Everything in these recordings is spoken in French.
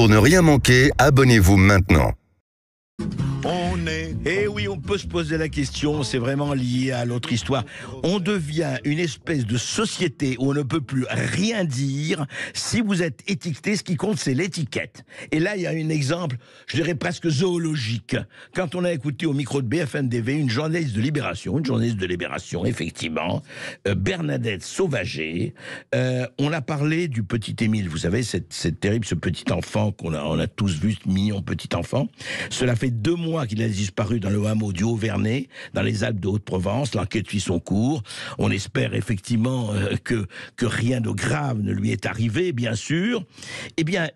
Pour ne rien manquer, abonnez-vous maintenant. Eh oui, on peut se poser la question, c'est vraiment lié à l'autre histoire. On devient une espèce de société où on ne peut plus rien dire. Si vous êtes étiqueté, ce qui compte, c'est l'étiquette. Et là, il y a un exemple, je dirais presque zoologique. Quand on a écouté au micro de BFM TV une journaliste de Libération, effectivement, Bernadette Sauvager, on a parlé du petit Émile. Vous savez, c'est terrible, ce petit enfant on a tous vu, ce mignon petit enfant. Cela fait 2 mois qu'il a disparu dans le hameau du Haut-Vernay, dans les Alpes de Haute-Provence. L'enquête suit son cours. On espère effectivement que rien de grave ne lui est arrivé, bien sûr. Eh bien,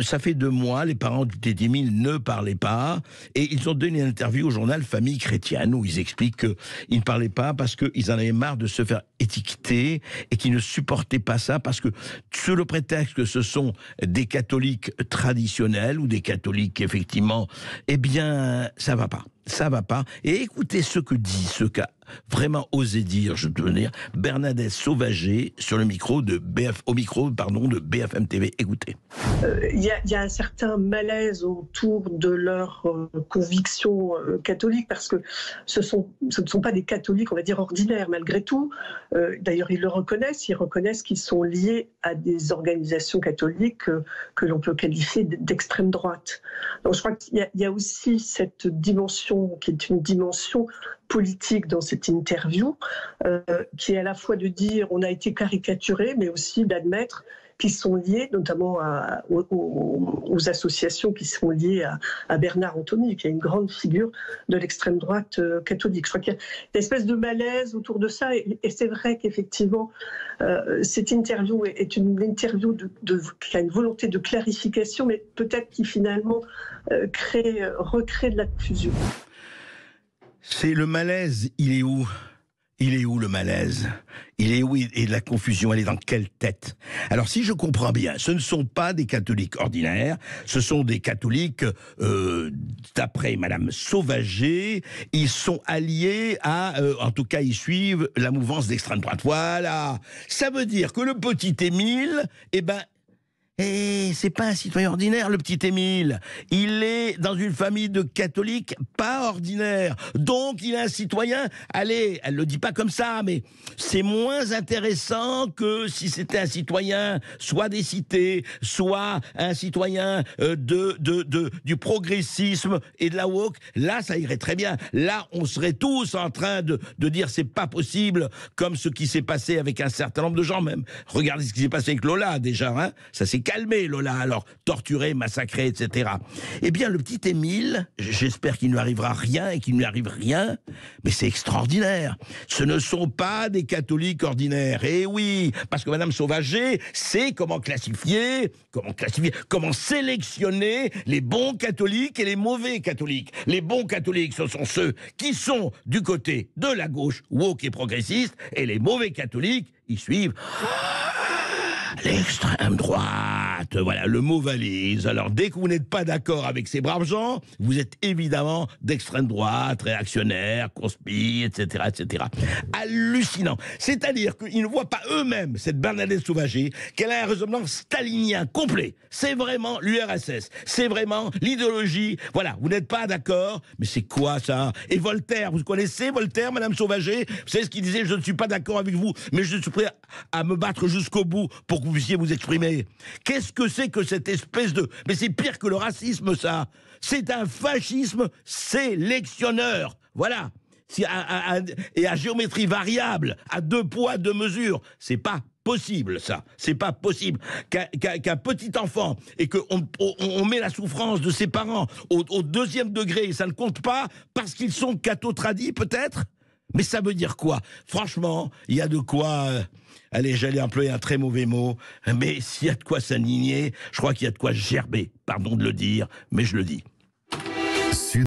ça fait 2 mois, les parents du petit Émile ne parlaient pas, et ils ont donné une interview au journal Famille Chrétienne, où ils expliquent qu'ils ne parlaient pas parce qu'ils en avaient marre de se faire étiqueter, et qu'ils ne supportaient pas ça, parce que, sous le prétexte que ce sont des catholiques traditionnels, ou des catholiques, effectivement, eh bien, ça va pas. Ça va pas. Et écoutez ce qu'a vraiment osé dire, je peux dire, Bernadette Sauvager au micro de BFM TV. Écoutez. Il y a un certain malaise autour de leurs convictions catholiques, parce que ce ne sont pas des catholiques, on va dire, ordinaires, malgré tout. D'ailleurs, ils reconnaissent qu'ils sont liés à des organisations catholiques que l'on peut qualifier d'extrême droite. Donc je crois qu'il y a aussi cette dimension qui est une dimension politique dans cette interview, qui est à la fois de dire on a été caricaturé, mais aussi d'admettre qu'ils sont liés notamment aux associations qui sont liées à Bernard Anthony, qui est une grande figure de l'extrême droite catholique. Je crois qu'il y a une espèce de malaise autour de ça, et c'est vrai qu'effectivement, cette interview est une interview qui a une volonté de clarification, mais peut-être qui finalement recrée de la confusion. C'est le malaise, il est où ? Il est où le malaise ? Il est où ? Et la confusion, elle est dans quelle tête ? Alors, si je comprends bien, ce ne sont pas des catholiques ordinaires, ce sont des catholiques, d'après Madame Sauvager, ils sont alliés en tout cas, ils suivent la mouvance d'extrême droite. Voilà. Ça veut dire que le petit Émile, c'est pas un citoyen ordinaire, le petit Émile. Il est dans une famille de catholiques pas ordinaires. Donc, il est un citoyen, allez, elle le dit pas comme ça, mais c'est moins intéressant que si c'était un citoyen soit des cités, soit un citoyen du progressisme et de la woke. Là, ça irait très bien. Là, on serait tous en train de dire c'est pas possible, comme ce qui s'est passé avec un certain nombre de gens même. Regardez ce qui s'est passé avec Lola, déjà, hein. Ça s'est calmé, Lola, alors, torturé, massacré, etc. Eh bien, le petit Émile, j'espère qu'il ne lui arrivera rien et qu'il ne lui arrive rien, mais c'est extraordinaire. Ce ne sont pas des catholiques ordinaires. Eh oui, parce que Madame Sauvager sait comment comment sélectionner les bons catholiques et les mauvais catholiques. Les bons catholiques, ce sont ceux qui sont du côté de la gauche, woke et progressiste, et les mauvais catholiques, ils suivent l'extrême droite, voilà, le mot valise. Alors, dès que vous n'êtes pas d'accord avec ces braves gens, vous êtes évidemment d'extrême droite, réactionnaire, conspi, etc., etc. Hallucinant. C'est-à-dire qu'ils ne voient pas eux-mêmes, cette Bernadette Sauvager, qu'elle a un raisonnement stalinien complet. C'est vraiment l'URSS. C'est vraiment l'idéologie. Voilà, vous n'êtes pas d'accord, mais c'est quoi ça? Et Voltaire, vous connaissez Voltaire, Madame Sauvager? Vous savez ce qu'il disait? Je ne suis pas d'accord avec vous, mais je suis prêt à me battre jusqu'au bout pour que vous puissiez vous exprimer. Qu'est-ce que c'est que cette espèce de... Mais c'est pire que le racisme, ça. C'est un fascisme sélectionneur. Voilà. Et à géométrie variable, à 2 poids, 2 mesures. C'est pas possible, ça. C'est pas possible qu'un petit enfant, et qu'on met la souffrance de ses parents au 2e degré, ça ne compte pas parce qu'ils sont catho-tradis, peut-être? Mais ça veut dire quoi? Franchement, il y a de quoi... allez, j'allais employer un très mauvais mot, mais s'il y a de quoi s'indigner, je crois qu'il y a de quoi gerber. Pardon de le dire, mais je le dis.